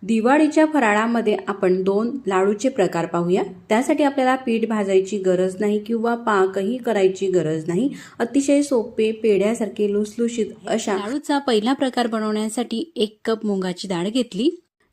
दिवाळीच्या फराळामध्ये आपण 2 लाडूचे प्रकार पाहूया। त्यासाठी आपल्याला पीठ भाजायची गरज नाही किंवा पाकही करायची गरज नाही। अतिशय सोपे पेढ्यासारखे लुसलुशीत अशा लाडूचा पहिला प्रकार बनवण्यासाठी 1 कप मुगाची डाळ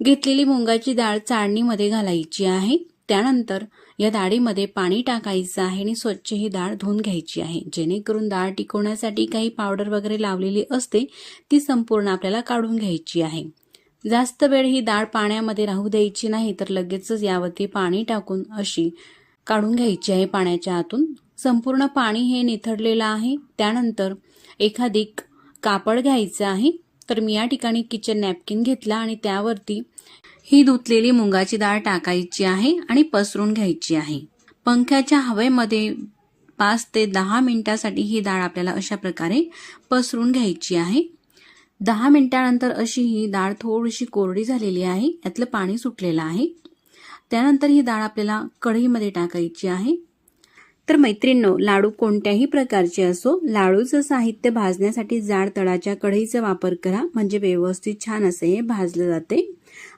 घेतलेली मुगाची डाळ चाळणीमध्ये घालायची आहे। त्यानंतर या डाळीमध्ये पाणी टाकायचं आहे आणि स्वच्छ ही डाळ धुवून घ्यायची आहे, जेणेकरून डाळ टिकवण्यासाठी काही पावडर वगैरे लावलेली असते ती संपूर्ण आपल्याला काढून घ्यायची आहे। जास्त वेळ ही डाळ पाण्यामध्ये राहू द्यायची नाही, तर लगेचच यावरती पाणी टाकून अशी काढून घ्यायची आहे पाण्याच्या आतून। संपूर्ण पाणी हे निथळलेलं आहे। त्यानंतर एखादी कापड घ्यायचं आहे। तर मी या ठिकाणी किचन नॅपकिन घेतला आणि त्यावरती ही धुतलेली मुगाची डाळ टाकायची आहे आणि पसरून घ्यायची आहे। पंख्याच्या हवेमध्ये 5 ते 10 मिनिटांसाठी ही डाळ आपल्याला अशा प्रकारे पसरून घ्यायची आहे। 10 मिनिटांनंतर अशी ही डाळ थोडीशी कोरडी झालेली आहे, यातलं पाणी सुटलेलं आहे। त्यानंतर ही डाळ आपल्याला कढईमध्ये टाकायची आहे। तर मैत्रिणींनो, लाडू कोणत्याही प्रकारचे असो, लाडूचं साहित्य भाजण्यासाठी जाड तळाच्या कढईचा वापर करा, म्हणजे व्यवस्थित छान असे हे भाजले जाते।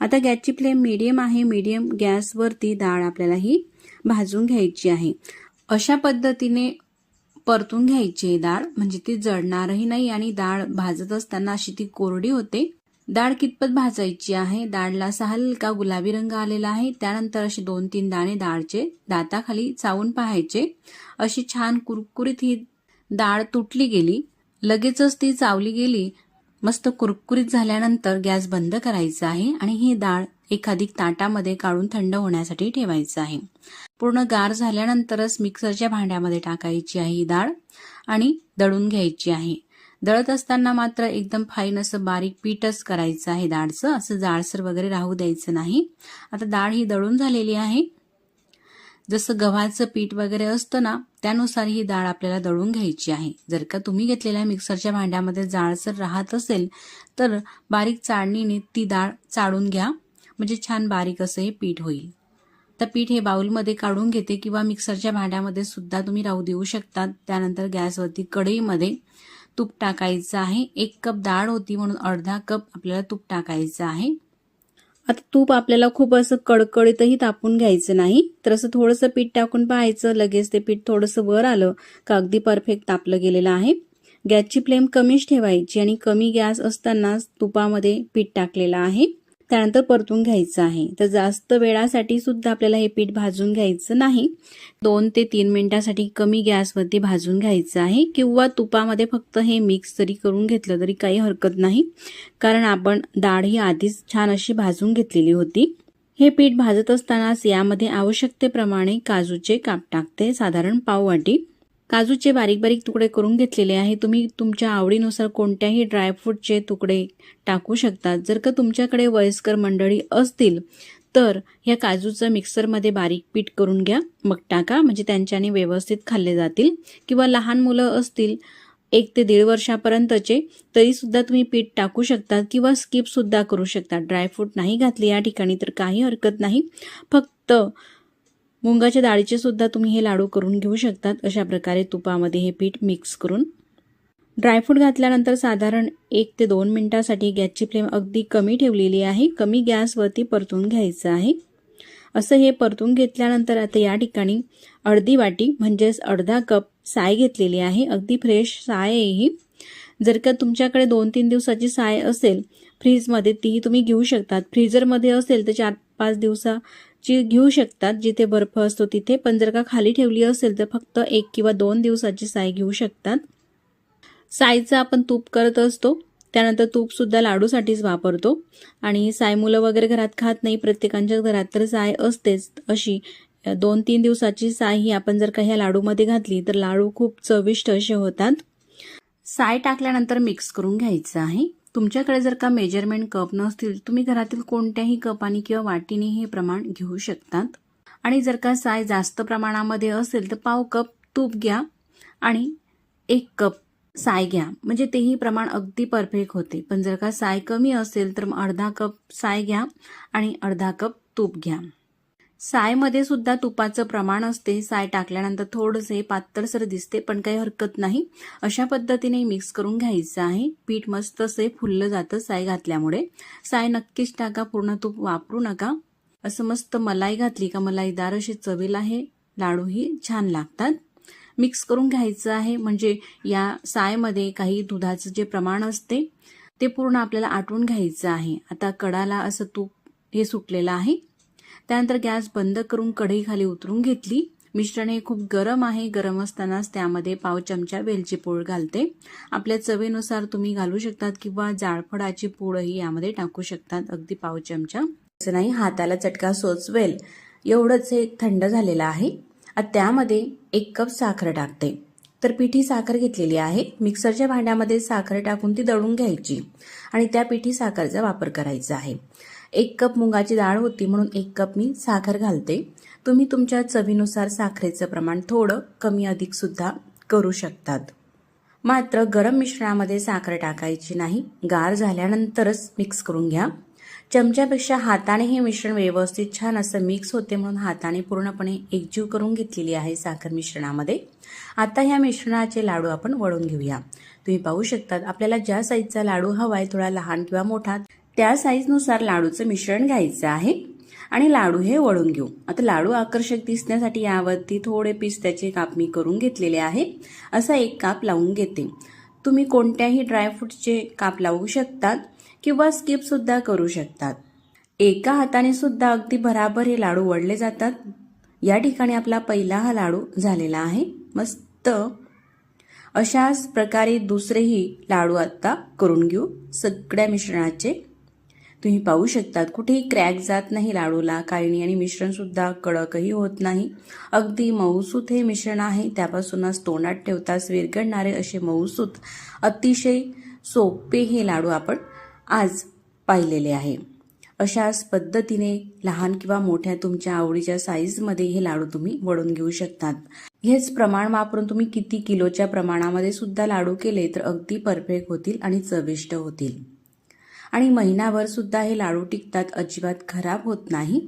आता गॅसची फ्लेम मीडियम आहे। मीडियम गॅसवरती डाळ आपल्याला ही भाजून घ्यायची आहे। अशा पद्धतीने परतून घ्यायची डाळ, म्हणजे ती जळणारही नाही आणि डाळ भाजत असताना अशी ती कोरडी होते। डाळ कितपत भाजायची आहे, डाळला असा हलका गुलाबी रंग आलेला आहे। त्यानंतर असे 2-3 दाणे डाळचे दाताखाली चावून पाहायचे। अशी छान कुरकुरीत ही डाळ तुटली गेली, लगेचच ती चावली गेली, मस्त कुरकुरीत झाल्यानंतर गॅस बंद करायचा आहे आणि ही डाळ एखादी ताटामध्ये काढून थंड होण्यासाठी ठेवायचं आहे। पूर्ण गार झाल्यानंतरच मिक्सरच्या भांड्यामध्ये टाकायची आहे ही डाळ आणि दळून घ्यायची आहे। दळत असताना मात्र एकदम फाईन असं बारीक पीठच करायचं आहे डाळचं, असं जाडसर वगैरे राहू द्यायचं नाही। आता डाळ ही दळून झालेली आहे। जसं गव्हाचं पीठ वगैरे असतं ना, त्यानुसार ही डाळ आपल्याला दळून घ्यायची आहे। जर का तुम्ही घेतलेल्या मिक्सरच्या भांड्यामध्ये जाडसर राहत असेल तर बारीक चाळणीने ती डाळ चाळून घ्या, म्हणजे छान बारीक असं हे पीठ होईल। तर पीठ हे बाउलमध्ये काढून घेते किंवा मिक्सरच्या भांड्यामध्ये सुद्धा तुम्ही राहू देऊ शकता। त्यानंतर गॅसवरती कढईमध्ये तूप टाकायचं आहे। 1 कप डाळ होती म्हणून अर्धा कप आपल्याला तूप टाकायचं आहे। आता तूप आपल्याला खूप असं कडकडीतही तापून घ्यायचं नाही, तर असं थोडंसं पीठ टाकून पाहायचं, लगेच ते पीठ थोडंसं वर आलं का अगदी परफेक्ट तापलं गेलेलं आहे। गॅसची फ्लेम कमीच ठेवायची आणि कमी गॅस असतानाच तुपामध्ये पीठ टाकलेलं आहे, त्यानंतर परतून घ्यायचं आहे। तर जास्त वेळासाठी सुद्धा आपल्याला हे पीठ भाजून घ्यायचं नाही, 2 ते 3 मिनिटांसाठी कमी गॅसवरती भाजून घ्यायचं आहे, किंवा तुपामध्ये फक्त हे मिक्स जरी करून घेतलं तरी काही हरकत नाही, कारण आपण डाळ ही आधीच छान अशी भाजून घेतलेली होती। हे पीठ भाजत असतानाच यामध्ये आवश्यकतेप्रमाणे काजूचे काप टाकते, साधारण पाव वाटी। काजूचे बारीक बारीक तुकडे करून घेतलेले आहे। तुम्ही तुमच्या आवडीनुसार कोणत्याही ड्रायफ्रूटचे तुकडे टाकू शकता। जर का तुमच्याकडे वयस्कर मंडळी असतील तर या काजूचं मिक्सरमध्ये बारीक पीठ करून घ्या, मग टाका, म्हणजे त्यांच्याने व्यवस्थित खाल्ले जातील। किंवा लहान मुलं असतील 1 ते 1.5 वर्षापर्यंतचे, तरी सुद्धा तुम्ही पीठ टाकू शकता किंवा स्किप सुद्धा करू शकता। ड्रायफ्रूट नाही घातले या ठिकाणी तर काही हरकत नाही, फक्त मुगाच्या डाळीचे सुद्धा तुम्ही हे लाडू करून घेऊ शकतात। अशा प्रकारे तुपामध्ये हे पीठ मिक्स करून ड्रायफ्रूट घातल्यानंतर साधारण 1 ते 2 मिनिटांसाठी गॅसची फ्लेम अगदी कमी ठेवलेली आहे, कमी गॅसवरती परतून घ्यायचं आहे। असं हे परतून घेतल्यानंतर आता या ठिकाणी अर्धी वाटी म्हणजेच अर्धा कप साय घेतलेली आहे, अगदी फ्रेश साय आहे ही। जर का तुमच्याकडे 2-3 दिवसाची साय असेल फ्रीजमध्ये, तीही तुम्ही घेऊ शकतात। फ्रीजरमध्ये असेल तर 4-5 दिवसाची घेऊ शकतात, जिथे बर्फ असतो तिथे। पण जर का खाली ठेवली असेल तर फक्त 1 किंवा 2 दिवसाची साय घेऊ शकतात। सायचं आपण तूप करत असतो, त्यानंतर तूप सुद्धा लाडूसाठीच वापरतो आणि साय मुलं वगैरे घरात खात नाही, प्रत्येकाच्या घरात तर साय असतेच। अशी 2-3 दिवसाची साय ही आपण जर का ह्या लाडूमध्ये घातली तर लाडू खूप चविष्ट असे होतात। साय टाकल्यानंतर मिक्स करून घ्यायचं आहे। तुमच्याकडे जर का मेजरमेंट कप नसतील, तुम्ही घरातील कोणत्याही कपाने किंवा वाटीने हे प्रमाण घेऊ शकतात। आणि जर का साय जास्त प्रमाणामध्ये असेल तर पाव कप तूप घ्या आणि 1 कप साय घ्या, म्हणजे तेही प्रमाण अगदी परफेक्ट होते। पण जर का साय कमी असेल तर अर्धा कप साय घ्या आणि अर्धा कप तूप घ्या। सायमध्ये सुद्धा तुपाचं प्रमाण असते. साय टाकल्यानंतर थोडंसे पातळसर दिसते, पण काही हरकत नाही. अशा पद्धतीने मिक्स करून घ्यायचं आहे. पीठ मस्त असे फुललं जातं साय घातल्यामुळे. साय नक्कीच टाका, पूर्ण तूप वापरू नका. असं मस्त मलाई घातली का मलाईदार अशी चवीला हे लाडूही छान लागतात. मिक्स करून घ्यायचं आहे, म्हणजे या सायमध्ये काही दुधाचं जे प्रमाण असते ते पूर्ण आपल्याला आटवून घ्यायचं आहे. आता कडाला असं तूप हे सुटलेलं आहे. त्यानंतर गॅस बंद करून कढई खाली उतरून घेतली. मिश्रण हे खूप गरम आहे. गरम असतानाच त्यामध्ये पाव चमचा वेलची पूड घालते. आपल्या चवीनुसार तुम्ही घालू शकतात किंवा जाळफळाची पूडही यामध्ये टाकू शकतात. अगदी पाव चमचा, असं नाही हाताला चटका सोचवेल एवढंच हे थंड झालेलं आहे. आता त्यामध्ये 1 कप साखर टाकते. तर पिठी साखर घेतलेली आहे. मिक्सरच्या भांड्यामध्ये साखर टाकून ती दळून घ्यायची आणि त्या पिठी साखरचा वापर करायचा आहे. 1 कप मुगाची डाळ होती म्हणून 1 कप मी साखर घालते. तुम्ही तुमच्या चवीनुसार साखरेचं प्रमाण थोडं कमी अधिक सुद्धा करू शकतात. मात्र गरम मिश्रणामध्ये साखर टाकायची नाही. गार झाल्यानंतरच मिक्स करून घ्या. चमच्यापेक्षा हाताने हे मिश्रण व्यवस्थित छान असं मिक्स होते, म्हणून हाताने पूर्णपणे एकजीव करून घेतलेली आहे साखर मिश्रणामध्ये. आता ह्या मिश्रणाचे लाडू आपण वळून घेऊया. तुम्ही पाहू शकतात आपल्याला ज्या साईजचा लाडू हवाय, थोडा लहान किंवा मोठा, त्या साईजनुसार लाडूचं मिश्रण घ्यायचं आहे आणि लाडू हे वळून घेऊ. आता लाडू आकर्षक दिसण्यासाठी यावरती थोडे पिस्त्याचे काप मी करून घेतलेले आहे. असा 1 काप लावून घेते. तुम्ही कोणत्याही ड्रायफ्रूटचे काप लावू शकतात किंवा स्किप सुद्धा करू शकतात. एका हाताने सुद्धा अगदी भराभर हे लाडू वळले जातात. या ठिकाणी आपला पहिला हा लाडू झालेला आहे. मस्त अशाच प्रकारे दुसरेही लाडू आता करून घेऊ सगळ्या मिश्रणाचे. तुम्ही पाहू शकतात कुठेही क्रॅक जात नाही लाडूला, काही नाही, आणि मिश्रण सुद्धा कडकही होत नाही. अगदी मऊसूत हे मिश्रण आहे. त्यापासूनच तोंडात ठेवताच विरघळणारे असे मऊसूत अतिशय सोपे हे लाडू आपण आज पाहिलेले आहे. अशाच पद्धतीने लहान किंवा मोठ्या तुमच्या आवडीच्या साईजमध्ये हे लाडू तुम्ही वळून घेऊ शकतात. हेच प्रमाण वापरून तुम्ही किती किलोच्या प्रमाणामध्ये सुद्धा लाडू केले तर अगदी परफेक्ट होतील आणि चविष्ट होतील. आणि महिनाभर सुद्धा हे लाडू टिकतात, अजिबात खराब होत नाही.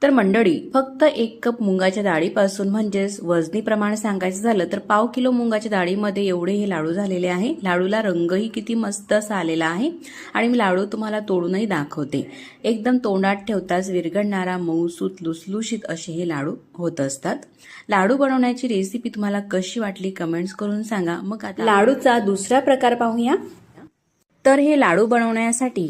तर मंडळी, फक्त 1 कप मुगाच्या डाळीपासून, म्हणजेच वजनी प्रमाण सांगायचं झालं तर पाव किलो मुगाच्या डाळीमध्ये एवढे हे लाडू झालेले आहे. लाडूला रंगही किती मस्त असा आलेला आहे आणि मी लाडू तुम्हाला तोडूनही दाखवते. एकदम तोंडात ठेवताच विरघळणारा मऊसूत लुसलुशीत असे हे लाडू होत असतात. लाडू बनवण्याची रेसिपी तुम्हाला कशी वाटली कमेंट्स करून सांगा. मग आता लाडूचा दुसरा प्रकार पाहूया. तर हे लाडू बनवण्यासाठी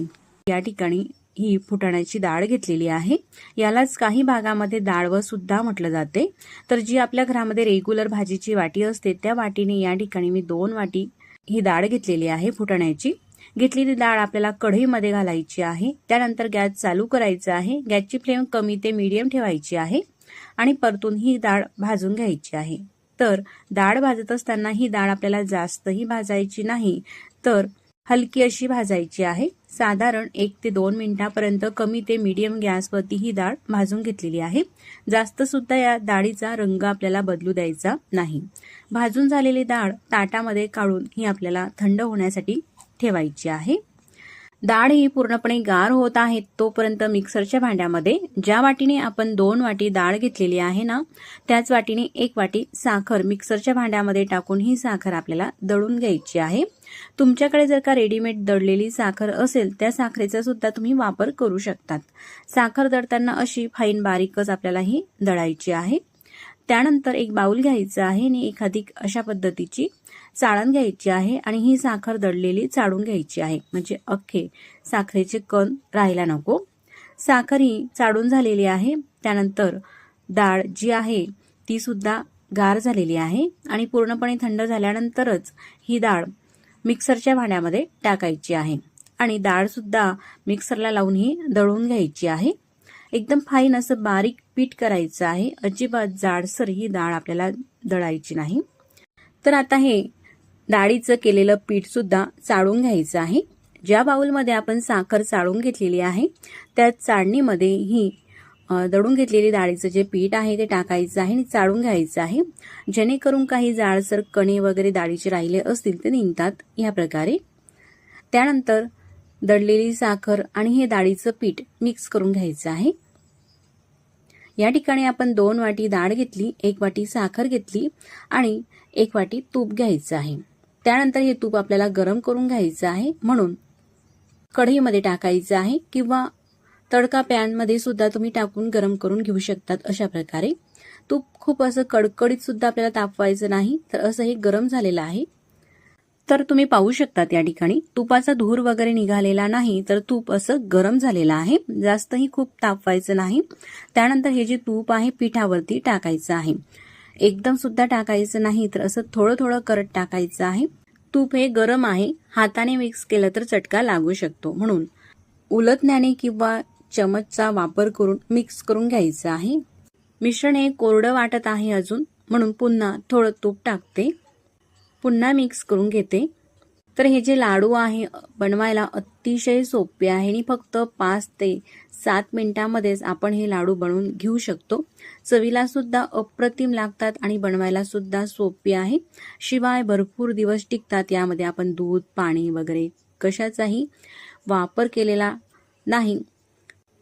या ठिकाणी ही फुटाण्याची डाळ घेतलेली आहे. यालाच काही भागामध्ये डाळव सुद्धा म्हटलं जाते. तर जी आपल्या घरामध्ये रेग्युलर भाजीची वाटी असते त्या वाटीने या ठिकाणी मी 2 वाटी ही डाळ घेतलेली आहे. फुटाण्याची घेतलेली डाळ आपल्याला कढईमध्ये घालायची आहे. त्यानंतर गॅस चालू करायचा आहे. गॅसची फ्लेम कमी ते मीडियम ठेवायची आहे आणि परतून ही डाळ भाजून घ्यायची आहे. तर डाळ भाजत असताना ही डाळ आपल्याला जास्तही भाजायची नाही, तर हलकी अशी भाजायची आहे. साधारण 1 ते 2 मिनिटापर्यंत कमी ते मीडियम गॅसवरती ही डाळ भाजून घेतलेली आहे. जास्त सुद्धा या डाळीचा रंग आपल्याला बदलू द्यायचा नाही. भाजून झालेली डाळ ताटामध्ये काढून ही आपल्याला थंड होण्यासाठी ठेवायची आहे. डाळ ही पूर्णपणे गार होत आहे तोपर्यंत मिक्सरच्या भांड्यामध्ये ज्या वाटीने आपण 2 वाटी डाळ घेतलेली आहे ना, त्याच वाटीने 1 वाटी साखर मिक्सरच्या भांड्यामध्ये टाकून ही साखर आपल्याला दळून घ्यायची आहे. तुमच्याकडे जर का रेडीमेड दळलेली साखर असेल त्या साखरेचा सुद्धा तुम्ही वापर करू शकतात. साखर दळताना अशी फाईन बारीकच आपल्याला ही दळायची आहे. त्यानंतर एक बाउल घ्यायचा आहे आणि एखादी अशा पद्धतीची चाळण घ्यायची आहे आणि ही साखर दळलेली चाळून घ्यायची आहे, म्हणजे अख्खे साखरेचे कण राहायला नको. साखर ही चाळून झालेली आहे. त्यानंतर डाळ जी आहे ती सुद्धा गार झालेली आहे आणि पूर्णपणे थंड झाल्यानंतरच ही डाळ मिक्सरच्या भांड्यामध्ये टाकायची आहे आणि डाळ सुद्धा मिक्सरला लावून ही दळून घ्यायची आहे. एकदम फाईन असं बारीक पीठ करायचं आहे. अजिबात जाडसर ही डाळ आपल्याला दळायची नाही. तर आता हे डाळीचं केलेलं पीठ सुद्धा चाळून घ्यायचं आहे. ज्या बाउलमध्ये आपण साखर चाळून घेतलेली आहे त्या चाळणीमध्ये ही दळून घेतलेली डाळीचं जे पीठ आहे ते टाकायचं आहे आणि चाळून घ्यायचं आहे, जेणेकरून काही जाडसर कणे वगैरे डाळीचे राहिले असतील ते निघतात या प्रकारे. त्यानंतर दळलेली साखर आणि हे डाळीचं पीठ मिक्स करून घ्यायचं आहे. या ठिकाणी आपण 2 वाटी डाळ घेतली, 1 वाटी साखर घेतली आणि 1 वाटी तूप घ्यायचं आहे. त्यानंतर हे तूप आपल्याला गरम करून घ्यायचं आहे, म्हणून कढईमध्ये टाकायचं आहे किंवा तडका पॅनमध्ये सुद्धा तुम्ही टाकून गरम करून घेऊ शकतात. अशा प्रकारे तूप खूप असं कडकडीत सुद्धा आपल्याला तापवायचं नाही, तर असं हे गरम झालेलं आहे. तर तुम्ही पाहू शकतात या ठिकाणी तुपाचा धूर वगैरे निघालेला नाही, तर तूप असं गरम झालेलं आहे. जास्तही खूप तापवायचं नाही. त्यानंतर हे जे तूप आहे पिठावरती टाकायचं आहे. एकदम सुद्धा टाकायचं नाही, तर असं थोडं थोडं करत टाकायचं आहे. तूप हे गरम आहे, हाताने मिक्स केलं तर चटका लागू शकतो, म्हणून उलटण्याने किंवा चमचचा वापर करून मिक्स करून घ्यायचं आहे. मिश्रण हे कोरडं वाटत आहे अजून, म्हणून पुन्हा थोडं तूप टाकते, पुन्हा मिक्स करून घेते. तर हे जे लाडू आहे बनवायला अतिशय सोपे आहे आणि फक्त 5 ते 7 मिनिटांमध्येच आपण हे लाडू बनवून घेऊ शकतो. चवीला सुद्धा अप्रतिम लागतात आणि बनवायला सुद्धा सोपे आहे. शिवाय भरपूर दिवस टिकतात. यामध्ये आपण दूध, पाणी वगैरे कशाचाही वापर केलेला नाही.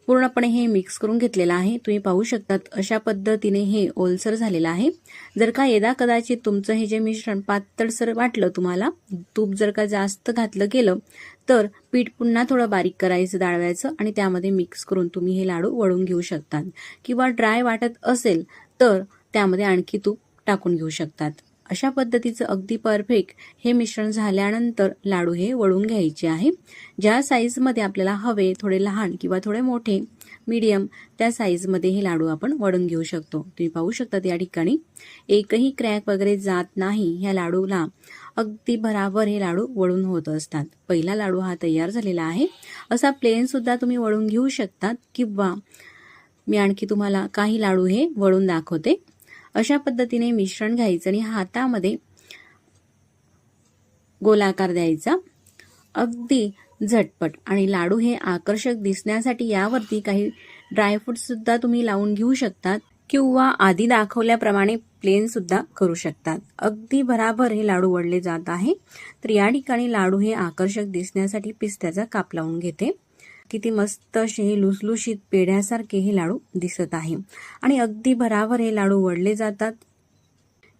पूर्णपणे हे मिक्स करून घेतलेलं आहे. तुम्ही पाहू शकतात अशा पद्धतीने हे ओलसर झालेलं आहे. जर का यदा कदाचित तुमचं हे जे मिश्रण पातळसर वाटलं तुम्हाला, तूप जर का जास्त घातलं गेलं, तर पीठ पुन्हा थोडं बारीक करायचं डाळव्याचं आणि त्यामध्ये मिक्स करून तुम्ही हे लाडू वळून घेऊ शकतात. किंवा ड्राय वाटत असेल तर त्यामध्ये आणखी तूप टाकून घेऊ शकतात. अशा पद्धतीचं अगदी परफेक्ट हे मिश्रण झाल्यानंतर लाडू हे वळून घ्यायचे आहे. ज्या साईजमध्ये आपल्याला हवे, थोडे लहान किंवा थोडे मोठे, मीडियम, त्या साईजमध्ये हे लाडू आपण वळून घेऊ शकतो. तुम्ही पाहू शकता या ठिकाणी एकही क्रॅक वगैरे जात नाही. ह्या लाडूला अगदी बराबर हे लाडू वळून होत असतात. पहिला लाडू हा तयार झालेला आहे. असा प्लेन सुद्धा तुम्ही वळून घेऊ शकतात किंवा मी आणखी तुम्हाला काही लाडू हे वळून दाखवते. अशा पद्धतीने मिश्रण घ्यायचं आणि हातामध्ये गोलाकार द्यायचा, अगदी झटपट. आणि लाडू हे आकर्षक दिसण्यासाठी यावरती काही ड्रायफ्रूट सुद्धा तुम्ही लावून घेऊ शकतात किंवा आधी दाखवल्याप्रमाणे प्लेन सुद्धा करू शकतात. अगदी बराबर हे लाडू वळले जात आहे. तर या ठिकाणी लाडू हे आकर्षक दिसण्यासाठी पिस्त्याचा काप लावून घेते. किती मस्त असे हे लुसलुशीत पेढ्यासारखे हे लाडू दिसत आहे आणि अगदी बराबर हे लाडू वळले जातात.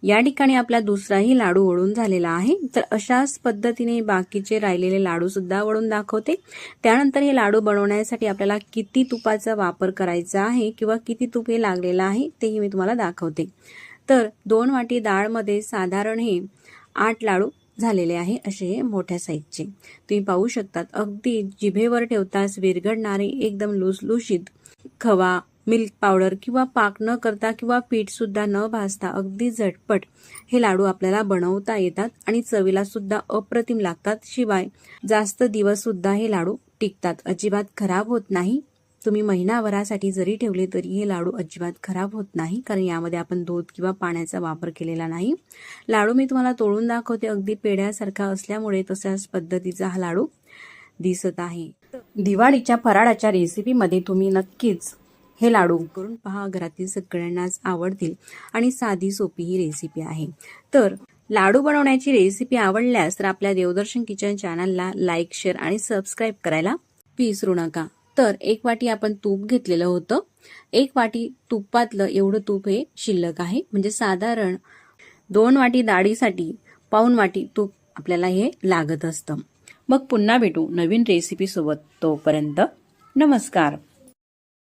या ठिकाणी आपला दुसराही लाडू वळून झालेला आहे. तर अशाच पद्धतीने बाकीचे राहिलेले लाडू सुद्धा वळून दाखवते. त्यानंतर हे लाडू बनवण्यासाठी आपल्याला किती तुपाचा वापर करायचा आहे किंवा किती तूप हे लागलेलं आहे तेही मी तुम्हाला दाखवते. तर 2 वाटी डाळमध्ये साधारण हे 8 लाडू झालेले आहे, असे हे मोठ्या साईजचे. तुम्ही पाहू शकतात अगदी जिभेवर ठेवताच विरघळणारे एकदम लुसलुशीत खवा, मिल्क पावडर किंवा पाक न करता किंवा पीठ सुद्धा न भाजता अगदी झटपट हे लाडू आपल्याला बनवता येतात आणि चवीला सुद्धा अप्रतिम लागतात. शिवाय जास्त दिवस सुद्धा हे लाडू टिकतात, अजिबात खराब होत नाही. तुम्ही महिनाभरासाठी जरी ठेवले तरी हे लाडू अजिबात खराब होत नाही, कारण यामध्ये आपण दूध किंवा पाण्याचा वापर केलेला नाही. लाडू मी तुम्हाला तोडून दाखवते, अगदी पेढ्यासारखा असल्यामुळे तशाच पद्धतीचा हा लाडू दिसत आहे. दिवाळीच्या फराळाच्या रेसिपीमध्ये तुम्ही नक्कीच हे लाडू करून पहा, घरातील सगळ्यांनाच आवडतील आणि साधी सोपी ही रेसिपी आहे. तर लाडू बनवण्याची रेसिपी आवडल्यास तर आपल्या देवदर्शन किचन चॅनलला लाईक, शेअर आणि सबस्क्राईब करायला विसरू नका. तर 1 वाटी आपण तूप घेतलेलं होतं. 1 वाटी तुपातलं एवढं तूप हे शिल्लक आहे, म्हणजे साधारण 2 वाटी डाळीसाठी पाऊण वाटी तूप आपल्याला हे लागत असतं. मग पुन्हा भेटू नवीन रेसिपी सोबत. तोपर्यंत नमस्कार.